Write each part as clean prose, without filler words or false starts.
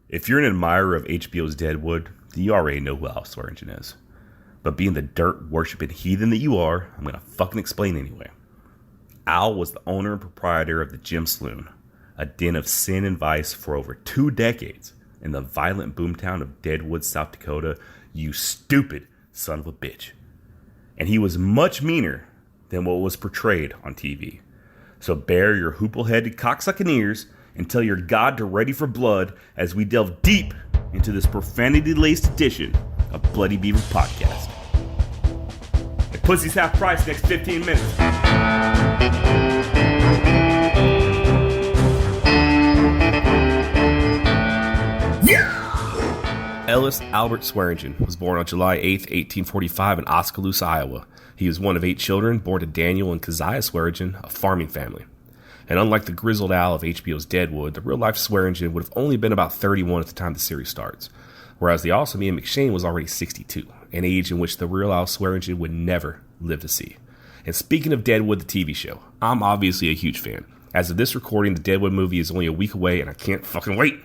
If you're an admirer of HBO's Deadwood, then you already know who Al Swearengen is. But being the dirt-worshipping heathen that you are, I'm going to fucking explain anyway. Al was the owner and proprietor of the Gem Saloon, a den of sin and vice for over 2 decades in the violent boomtown of Deadwood, South Dakota, you stupid son of a bitch. And he was much meaner than what was portrayed on TV. So bear your hoopleheaded cocksucking ears and tell your God to ready for blood as we delve deep into this profanity-laced edition of Bloody Beaver Podcast. And pussy's half price next 15 minutes. Ellis Albert Swearengen was born on July 8, 1845 in Oskaloosa, Iowa. He was one of 8 children born to Daniel and Keziah Swearengen, a farming family. And unlike the grizzled Al of HBO's Deadwood, the real-life Swearengen would have only been about 31 at the time the series starts, whereas the awesome Ian McShane was already 62, an age in which the real Al Swearengen would never live to see. And speaking of Deadwood, the TV show, I'm obviously a huge fan. As of this recording, the Deadwood movie is only a week away, and I can't fucking wait.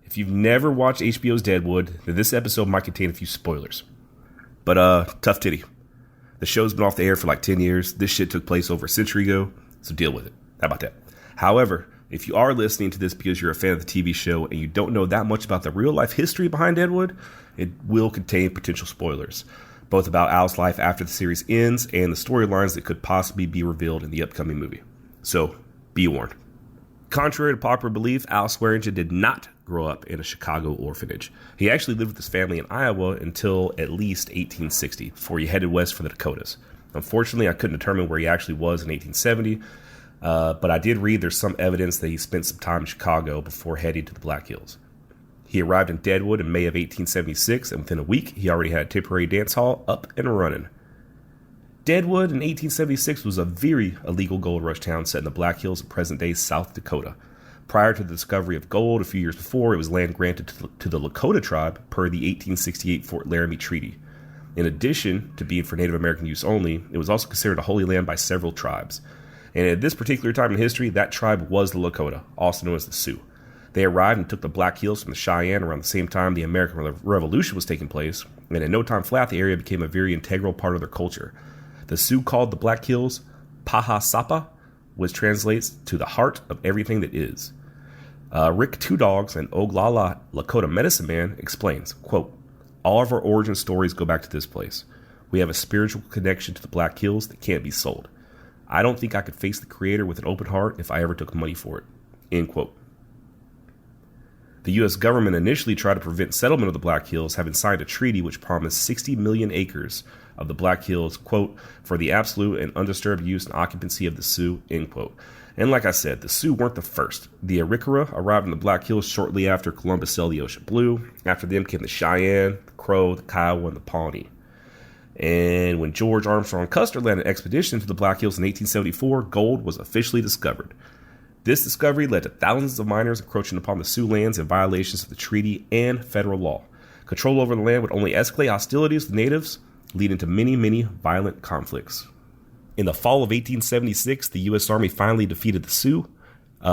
If you've never watched HBO's Deadwood, then this episode might contain a few spoilers. But, tough titty. The show's been off the air for like 10 years. This shit took place over a century ago, so deal with it. How about that? However, if you are listening to this because you're a fan of the TV show and you don't know that much about the real-life history behind Deadwood, it will contain potential spoilers, both about Al's life after the series ends and the storylines that could possibly be revealed in the upcoming movie. So, be warned. Contrary to popular belief, Al Swearengen did not grow up in a Chicago orphanage. He actually lived with his family in Iowa until at least 1860, before he headed west for the Dakotas. Unfortunately, I couldn't determine where he actually was in 1870, but I did read there's some evidence that he spent some time in Chicago before heading to the Black Hills. He arrived in Deadwood in May of 1876, and within a week, he already had a temporary dance hall up and running. Deadwood in 1876 was a very illegal gold rush town set in the Black Hills of present-day South Dakota. Prior to the discovery of gold a few years before, it was land granted to the Dakota tribe per the 1868 Fort Laramie Treaty. In addition to being for Native American use only, it was also considered a holy land by several tribes. And at this particular time in history, that tribe was the Lakota, also known as the Sioux. They arrived and took the Black Hills from the Cheyenne around the same time the American Revolution was taking place, and in no time flat, the area became a very integral part of their culture. The Sioux called the Black Hills Paha Sapa, which translates to the heart of everything that is. Rick Two Dogs, an Oglala Lakota medicine man, explains, quote, "All of our origin stories go back to this place. We have a spiritual connection to the Black Hills that can't be sold. I don't think I could face the Creator with an open heart if I ever took money for it." End quote. The U.S. government initially tried to prevent settlement of the Black Hills, having signed a treaty which promised 60 million acres of the Black Hills, quote, "for the absolute and undisturbed use and occupancy of the Sioux," end quote. And like I said, the Sioux weren't the first. The Arikara arrived in the Black Hills shortly after Columbus sailed the ocean blue. After them came the Cheyenne, the Crow, the Kiowa, and the Pawnee. And when George Armstrong Custer led an expedition to the Black Hills in 1874, gold was officially discovered. This discovery led to thousands of miners encroaching upon the Sioux lands in violations of the treaty and federal law. Control over the land would only escalate hostilities with natives, leading to many, many violent conflicts. In the fall of 1876, the U.S. Army finally defeated the Sioux,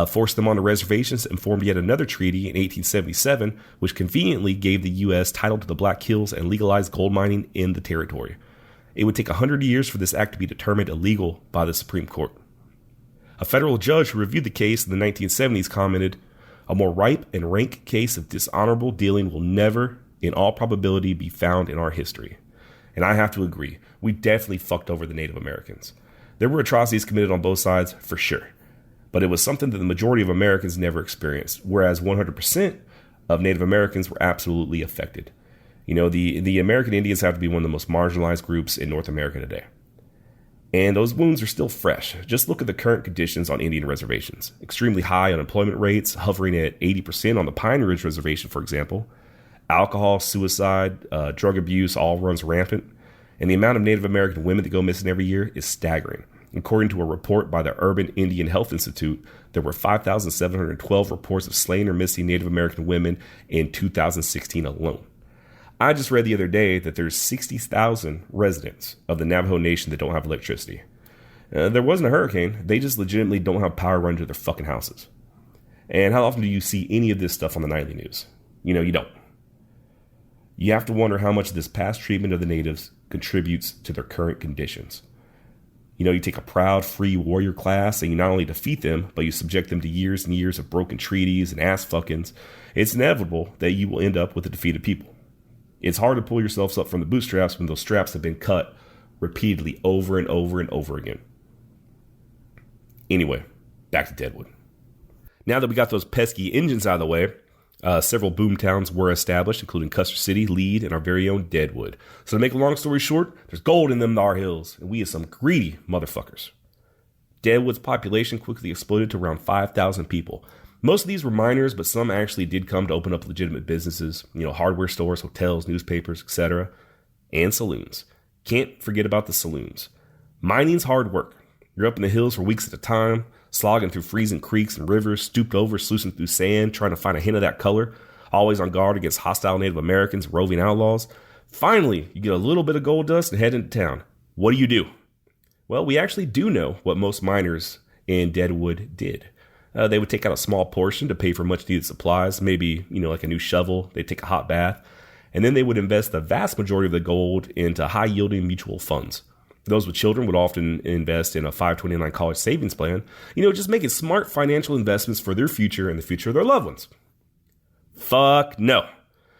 forced them on the reservations, and formed yet another treaty in 1877, which conveniently gave the U.S. title to the Black Hills and legalized gold mining in the territory. It would take 100 years for this act to be determined illegal by the Supreme Court. A federal judge who reviewed the case in the 1970s commented, "A more ripe and rank case of dishonorable dealing will never, in all probability, be found in our history." And I have to agree, we definitely fucked over the Native Americans. There were atrocities committed on both sides, for sure. But it was something that the majority of Americans never experienced, whereas 100% of Native Americans were absolutely affected. You know, the American Indians have to be one of the most marginalized groups in North America today. And those wounds are still fresh. Just look at the current conditions on Indian reservations. Extremely high unemployment rates, hovering at 80% on the Pine Ridge Reservation, for example. Alcohol, suicide, drug abuse all runs rampant. And the amount of Native American women that go missing every year is staggering. According to a report by the Urban Indian Health Institute, there were 5,712 reports of slain or missing Native American women in 2016 alone. I just read the other day that there's 60,000 residents of the Navajo Nation that don't have electricity. There wasn't a hurricane. They just legitimately don't have power run to their fucking houses. And how often do you see any of this stuff on the nightly news? You don't. You have to wonder how much of this past treatment of the natives contributes to their current conditions. You take a proud, free warrior class and you not only defeat them, but you subject them to years and years of broken treaties and ass fuckings. It's inevitable that you will end up with a defeated people. It's hard to pull yourselves up from the bootstraps when those straps have been cut repeatedly over and over and over again. Anyway, back to Deadwood. Now that we got those pesky engines out of the way, several boom towns were established, including Custer City, Lead, and our very own Deadwood. So to make a long story short, there's gold in them Nar Hills, and we are some greedy motherfuckers. Deadwood's population quickly exploded to around 5,000 people. Most of these were miners, but some actually did come to open up legitimate businesses, hardware stores, hotels, newspapers, etc., and saloons. Can't forget about the saloons. Mining's hard work. You're up in the hills for weeks at a time, slogging through freezing creeks and rivers, stooped over, sluicing through sand, trying to find a hint of that color, always on guard against hostile Native Americans, roving outlaws. Finally, you get a little bit of gold dust and head into town. What do? Well, we actually do know what most miners in Deadwood did. They would take out a small portion to pay for much needed supplies, maybe, like a new shovel. They'd take a hot bath, and then they would invest the vast majority of the gold into high yielding mutual funds. Those with children would often invest in a 529 college savings plan, just making smart financial investments for their future and the future of their loved ones. Fuck no.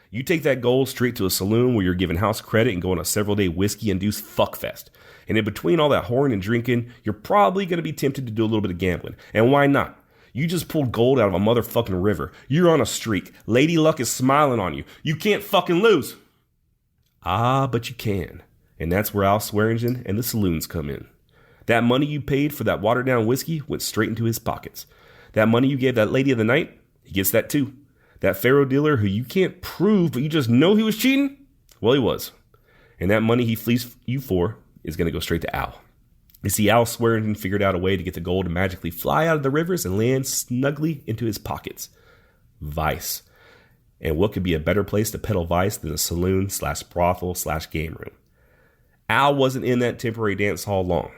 You take that gold straight to a saloon where you're given house credit and go on a several-day whiskey-induced fuckfest. And in between all that whoring and drinking, you're probably going to be tempted to do a little bit of gambling. And why not? You just pulled gold out of a motherfucking river. You're on a streak. Lady Luck is smiling on you. You can't fucking lose. Ah, but you can. And that's where Al Swearengen and the saloons come in. That money you paid for that watered-down whiskey went straight into his pockets. That money you gave that lady of the night, he gets that too. That faro dealer who you can't prove, but you just know he was cheating? Well, he was. And that money he fleeced you for is going to go straight to Al. You see, Al Swearengen figured out a way to get the gold to magically fly out of the rivers and land snugly into his pockets. Vice. And what could be a better place to peddle vice than a saloon/brothel/game room? Al wasn't in that temporary dance hall long.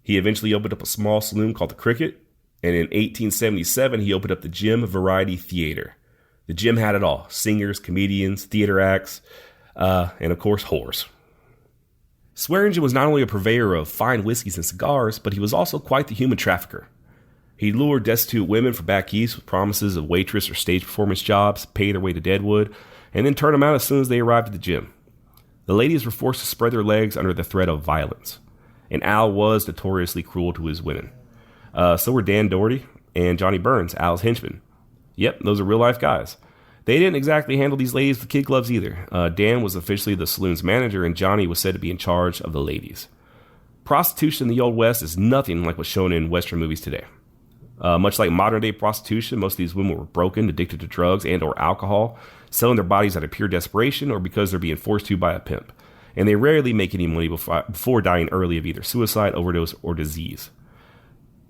He eventually opened up a small saloon called the Cricket, and in 1877 he opened up the Gem Variety Theater. The Gem had it all: singers, comedians, theater acts, and of course, whores. Swearengen was not only a purveyor of fine whiskeys and cigars, but he was also quite the human trafficker. He lured destitute women from back east with promises of waitress or stage performance jobs, pay their way to Deadwood, and then turn them out as soon as they arrived at the gym. The ladies were forced to spread their legs under the threat of violence, and Al was notoriously cruel to his women. So were Dan Doherty and Johnny Burns, Al's henchmen. Yep, those are real-life guys. They didn't exactly handle these ladies with kid gloves either. Dan was officially the saloon's manager, and Johnny was said to be in charge of the ladies. Prostitution in the Old West is nothing like what's shown in Western movies today. Much like modern-day prostitution, most of these women were broken, addicted to drugs and or alcohol, selling their bodies out of pure desperation or because they're being forced to by a pimp. And they rarely make any money before dying early of either suicide, overdose, or disease.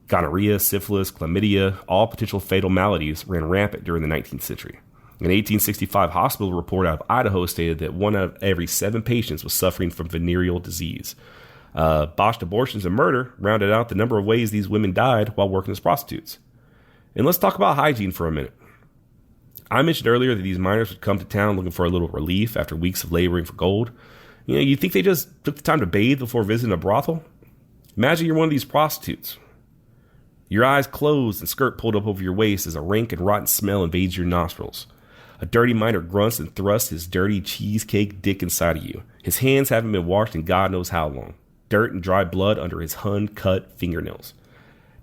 Gonorrhea, syphilis, chlamydia, all potential fatal maladies ran rampant during the 19th century. An 1865 hospital report out of Idaho stated that 1 out of every 7 patients was suffering from venereal disease. Botched abortions and murder rounded out the number of ways these women died while working as prostitutes. And let's talk about hygiene for a minute. I mentioned earlier that these miners would come to town looking for a little relief after weeks of laboring for gold. You think they just took the time to bathe before visiting a brothel? Imagine you're one of these prostitutes. Your eyes closed and skirt pulled up over your waist as a rank and rotten smell invades your nostrils. A dirty miner grunts and thrusts his dirty cheesecake dick inside of you. His hands haven't been washed in God knows how long. Dirt and dry blood under his hun-cut fingernails.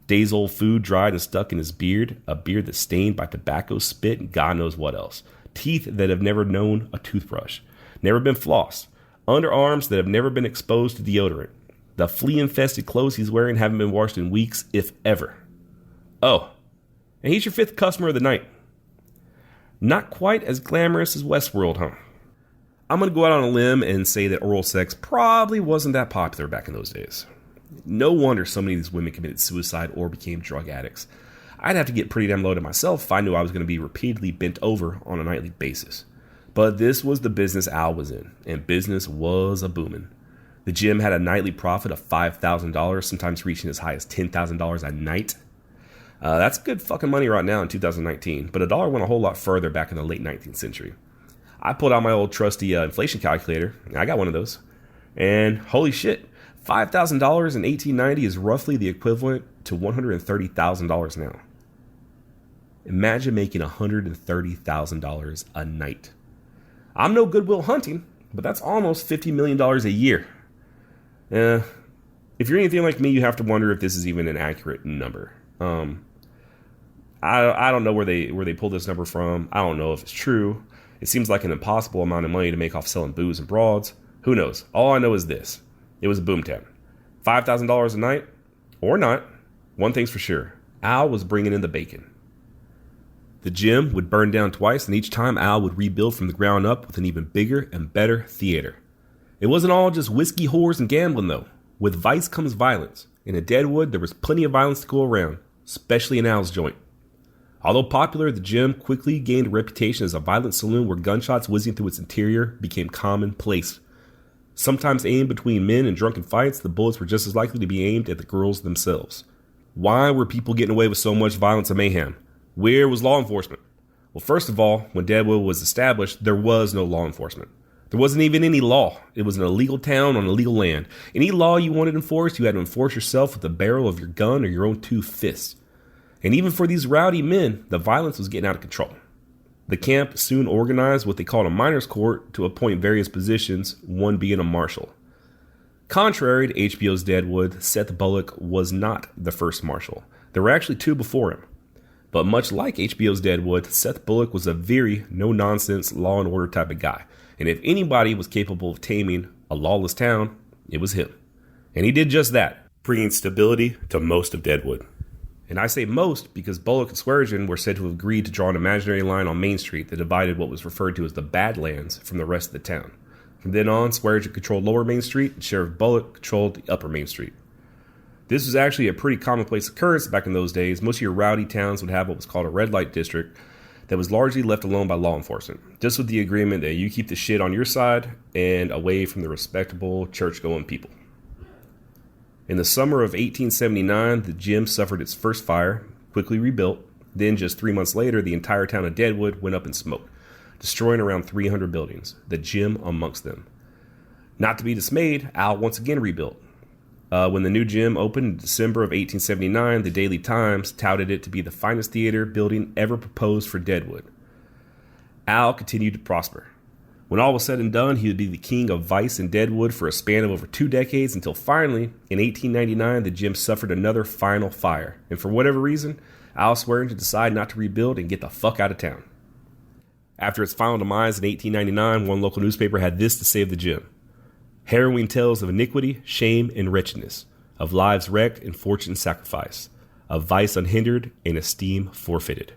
Days-old food dried and stuck in his beard, a beard that's stained by tobacco, spit, and God knows what else. Teeth that have never known a toothbrush. Never been flossed. Underarms that have never been exposed to deodorant. The flea-infested clothes he's wearing haven't been washed in weeks, if ever. Oh, and he's your 5th customer of the night. Not quite as glamorous as Westworld, huh? I'm going to go out on a limb and say that oral sex probably wasn't that popular back in those days. No wonder so many of these women committed suicide or became drug addicts. I'd have to get pretty damn loaded myself if I knew I was going to be repeatedly bent over on a nightly basis. But this was the business Al was in, and business was a booming. The gym had a nightly profit of $5,000, sometimes reaching as high as $10,000 a night. That's good fucking money right now in 2019, but a dollar went a whole lot further back in the late 19th century. I pulled out my old trusty inflation calculator. I got one of those. And holy shit, $5,000 in 1890 is roughly the equivalent to $130,000 now. Imagine making $130,000 a night. I'm no Goodwill Hunting, but that's almost $50 million a year. If you're anything like me, you have to wonder if this is even an accurate number. I don't know where they pulled this number from. I don't know if it's true. It seems like an impossible amount of money to make off selling booze and broads. Who knows? All I know is this. It was a boomtown. $5,000 a night, or not, one thing's for sure. Al was bringing in the bacon. The gym would burn down twice, and each time Al would rebuild from the ground up with an even bigger and better theater. It wasn't all just whiskey, whores, and gambling, though. With vice comes violence. And in Deadwood, there was plenty of violence to go around, especially in Al's joint. Although popular, the gym quickly gained a reputation as a violent saloon where gunshots whizzing through its interior became commonplace. Sometimes aimed between men in drunken fights, the bullets were just as likely to be aimed at the girls themselves. Why were people getting away with so much violence and mayhem? Where was law enforcement? Well, first of all, when Deadwood was established, there was no law enforcement. There wasn't even any law. It was an illegal town on illegal land. Any law you wanted enforced, you had to enforce yourself with the barrel of your gun or your own two fists. And even for these rowdy men, the violence was getting out of control. The camp soon organized what they called a miners' court to appoint various positions, one being a marshal. Contrary to HBO's Deadwood, Seth Bullock was not the first marshal. There were actually two before him. But much like HBO's Deadwood, Seth Bullock was a very no-nonsense, law and order type of guy. And if anybody was capable of taming a lawless town, it was him. And he did just that, bringing stability to most of Deadwood. And I say most because Bullock and Swearengen were said to have agreed to draw an imaginary line on Main Street that divided what was referred to as the Badlands from the rest of the town. From then on, Swearengen controlled Lower Main Street and Sheriff Bullock controlled the Upper Main Street. This was actually a pretty commonplace occurrence back in those days. Most of your rowdy towns would have what was called a red light district that was largely left alone by law enforcement, just with the agreement that you keep the shit on your side and away from the respectable church-going people. In the summer of 1879, the gym suffered its first fire, quickly rebuilt. Then, just 3 months later, the entire town of Deadwood went up in smoke, destroying around 300 buildings, the gym amongst them. Not to be dismayed, Al once again rebuilt. When the new gym opened in December of 1879, the Daily Times touted it to be the finest theater building ever proposed for Deadwood. Al continued to prosper. When all was said and done, he would be the king of vice in Deadwood for a span of over 2 decades until finally, in 1899, the gym suffered another final fire. And for whatever reason, Al Swearengen decided not to rebuild and get the fuck out of town. After its final demise in 1899, one local newspaper had this to say of the gym: harrowing tales of iniquity, shame, and wretchedness, of lives wrecked and fortune sacrificed, of vice unhindered and esteem forfeited.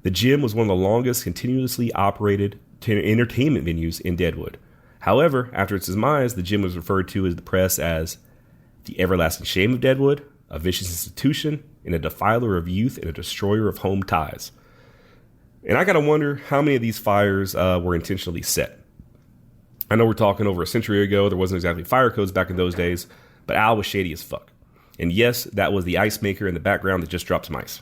The gym was one of the longest continuously operated entertainment venues in Deadwood. However, after its demise, the gym was referred to as the press as the everlasting shame of Deadwood, a vicious institution, and a defiler of youth and a destroyer of home ties. And I gotta wonder how many of these fires were intentionally set. I know we're talking over a century ago. There wasn't exactly fire codes back in those days, but Al was shady as fuck. And yes, that was the ice maker in the background that just dropped some ice.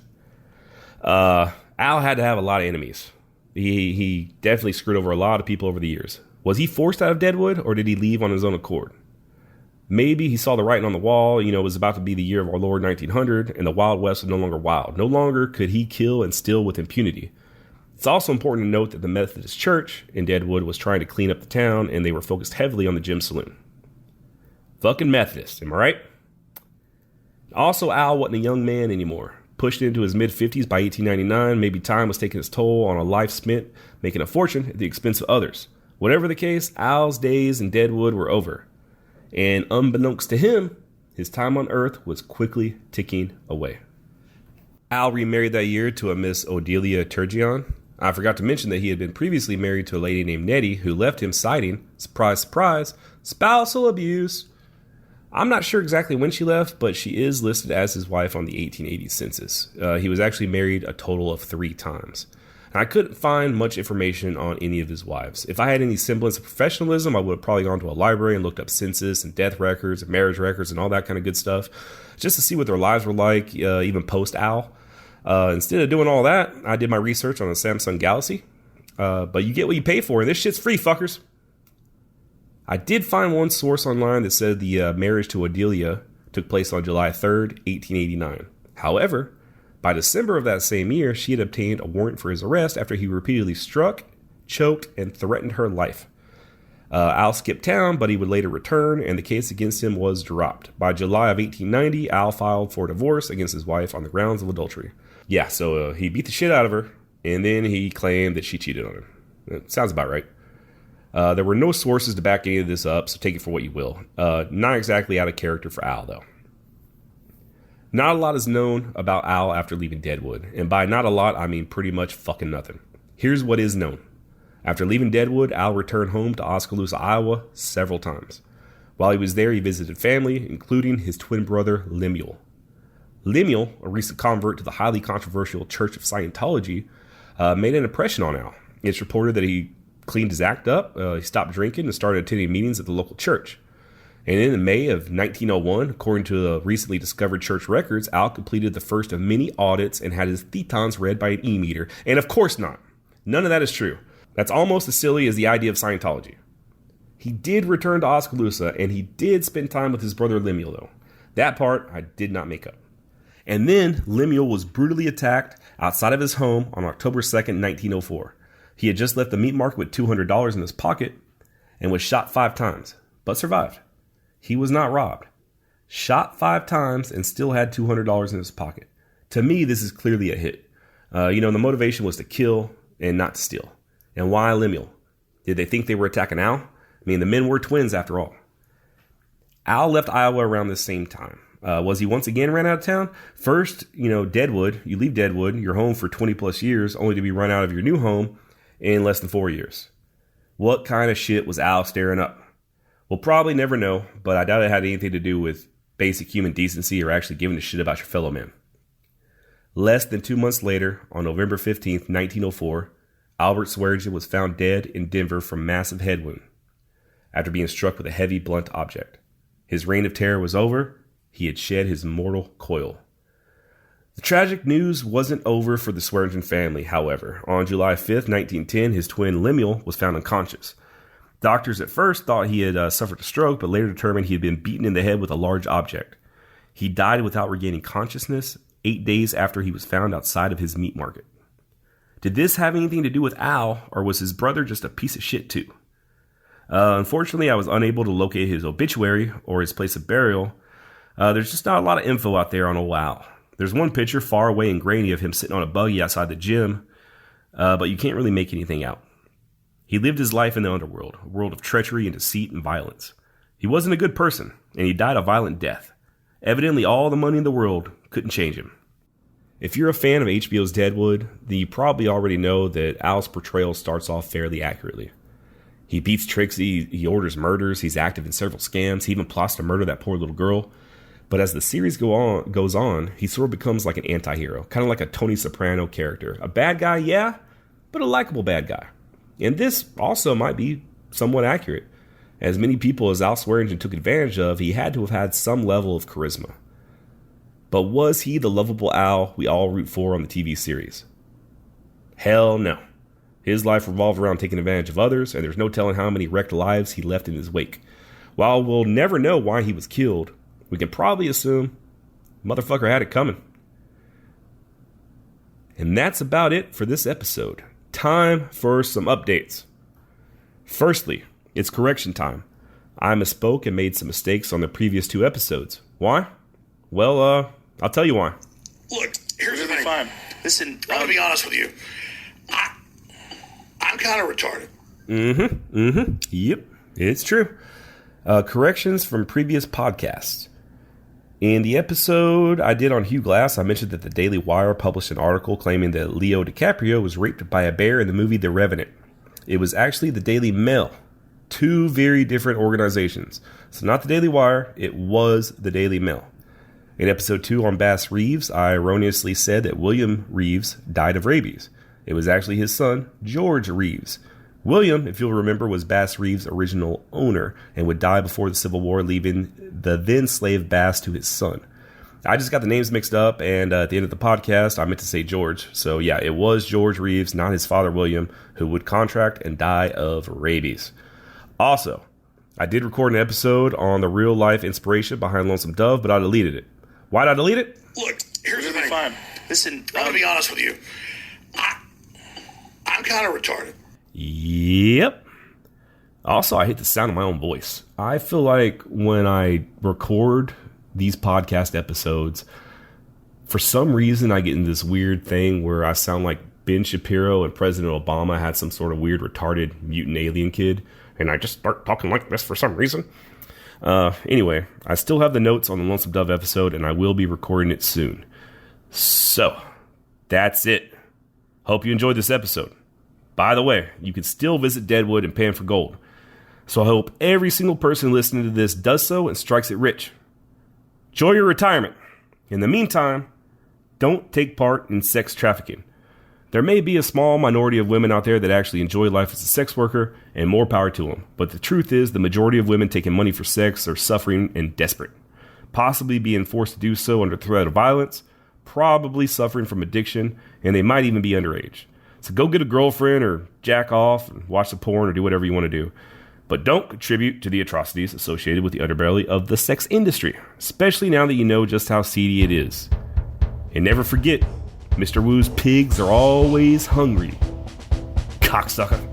Al had to have a lot of enemies. He definitely screwed over a lot of people over the years. Was he forced out of Deadwood, or did he leave on his own accord? Maybe he saw the writing on the wall. It was about to be the year of our Lord 1900, and the Wild West was no longer wild. No longer could he kill and steal with impunity. It's also important to note that the Methodist Church in Deadwood was trying to clean up the town, and they were focused heavily on the Gem Saloon. Fucking Methodists, am I right? Also, Al wasn't a young man anymore. Pushed into his mid-50s by 1899, maybe time was taking its toll on a life spent making a fortune at the expense of others. Whatever the case, Al's days in Deadwood were over. And unbeknownst to him, his time on Earth was quickly ticking away. Al remarried that year to a Miss Odelia Turgeon. I forgot to mention that he had been previously married to a lady named Nettie who left him citing, surprise, surprise, spousal abuse. I'm not sure exactly when she left, but she is listed as his wife on the 1880 census. He was actually married a total of 3 times. I couldn't find much information on any of his wives. If I had any semblance of professionalism, I would have probably gone to a library and looked up census and death records and marriage records and all that kind of good stuff, just to see what their lives were like, even post-Al. Instead of doing all that, I did my research on the Samsung Galaxy. But you get what you pay for, and this shit's free, fuckers. I did find one source online that said the marriage to Adelia took place on July 3rd, 1889. However, by December of that same year, she had obtained a warrant for his arrest after he repeatedly struck, choked, and threatened her life. Al skipped town, but he would later return, and the case against him was dropped. By July of 1890, Al filed for divorce against his wife on the grounds of adultery. Yeah, so he beat the shit out of her, and then he claimed that she cheated on him. It sounds about right. There were no sources to back any of this up, so take it for what you will. Not exactly out of character for Al, though. Not a lot is known about Al after leaving Deadwood, and by not a lot, I mean pretty much fucking nothing. Here's what is known. After leaving Deadwood, Al returned home to Oskaloosa, Iowa, several times. While he was there, he visited family, including his twin brother, Lemuel. Lemuel, a recent convert to the highly controversial Church of Scientology, made an impression on Al. It's reported that he cleaned his act up, he stopped drinking, and started attending meetings at the local church. And in May of 1901, according to the recently discovered church records, Al completed the first of many audits and had his thetans read by an e-meter. And of course not. None of that is true. That's almost as silly as the idea of Scientology. He did return to Oskaloosa, and he did spend time with his brother Lemuel, though. That part I did not make up. And then Lemuel was brutally attacked outside of his home on October 2nd, 1904. He had just left the meat market with $200 in his pocket and was shot 5 times, but survived. He was not robbed. Shot 5 times and still had $200 in his pocket. To me, this is clearly a hit. The motivation was to kill and not to steal. And why Lemuel? Did they think they were attacking Al? I mean, the men were twins after all. Al left Iowa around the same time. Was he once again ran out of town? First, Deadwood. You leave Deadwood, your home for 20 plus years, only to be run out of your new home in less than 4 years. What kind of shit was Al staring up? We'll probably never know, but I doubt it had anything to do with basic human decency or actually giving a shit about your fellow man. Less than 2 months later, on November 15th, 1904, Albert Swearengen was found dead in Denver from massive head wound after being struck with a heavy, blunt object. His reign of terror was over. He had shed his mortal coil. The tragic news wasn't over for the Swearengen family, however. On July 5th, 1910, his twin Lemuel was found unconscious. Doctors at first thought he had suffered a stroke, but later determined he had been beaten in the head with a large object. He died without regaining consciousness 8 days after he was found outside of his meat market. Did this have anything to do with Al, or was his brother just a piece of shit too? Unfortunately, I was unable to locate his obituary or his place of burial. There's just not a lot of info out there on old Al. There's one picture far away and grainy of him sitting on a buggy outside the gym, but you can't really make anything out. He lived his life in the underworld, a world of treachery and deceit and violence. He wasn't a good person, and he died a violent death. Evidently, all the money in the world couldn't change him. If you're a fan of HBO's Deadwood, then you probably already know that Al's portrayal starts off fairly accurately. He beats Trixie, he orders murders, he's active in several scams, he even plots to murder that poor little girl. But as the series goes on, he sort of becomes like an anti-hero, kind of like a Tony Soprano character. A bad guy, yeah, but a likable bad guy. And this also might be somewhat accurate. As many people as Al Swearengen took advantage of, he had to have had some level of charisma. But was he the lovable Al we all root for on the TV series? Hell no. His life revolved around taking advantage of others, and there's no telling how many wrecked lives he left in his wake. While we'll never know why he was killed, we can probably assume motherfucker had it coming. And that's about it for this episode. Time for some updates. Firstly, it's correction time. I misspoke and made some mistakes on the previous 2 episodes. Why? Well, I'll tell you why. Look, here's the thing. Fine. Listen, I'm going to be honest with you. I'm kind of retarded. Yep, it's true. Corrections from previous podcasts. In the episode I did on Hugh Glass, I mentioned that the Daily Wire published an article claiming that Leo DiCaprio was raped by a bear in the movie The Revenant. It was actually the Daily Mail. 2 very different organizations. So not the Daily Wire, it was the Daily Mail. In episode 2 on Bass Reeves, I erroneously said that William Reeves died of rabies. It was actually his son, George Reeves. William, if you'll remember, was Bass Reeves' original owner and would die before the Civil War, leaving the then slave Bass to his son. I just got the names mixed up, and at the end of the podcast, I meant to say George. So yeah, it was George Reeves, not his father, William, who would contract and die of rabies. Also, I did record an episode on the real life inspiration behind Lonesome Dove, but I deleted it. Why did I delete it? Look, here's the thing. Fine. Listen, I'm going to be honest with you. I'm kind of retarded. Yep. Also, I hate the sound of my own voice. I feel like when I record these podcast episodes, for some reason, I get in this weird thing where I sound like Ben Shapiro and President Obama had some sort of weird retarded mutant alien kid, and I just start talking like this for some reason. Anyway, I still have the notes on the Lonesome Dove episode, and I will be recording it soon. So, that's it. Hope you enjoyed this episode. By the way, you can still visit Deadwood and pan for gold. So I hope every single person listening to this does so and strikes it rich. Enjoy your retirement. In the meantime, don't take part in sex trafficking. There may be a small minority of women out there that actually enjoy life as a sex worker, and more power to them. But the truth is, the majority of women taking money for sex are suffering and desperate. Possibly being forced to do so under threat of violence, probably suffering from addiction, and they might even be underage. So go get a girlfriend or jack off and watch the porn or do whatever you want to do. But don't contribute to the atrocities associated with the underbelly of the sex industry, especially now that you know just how seedy it is. And never forget, Mr. Wu's pigs are always hungry. Cocksucker.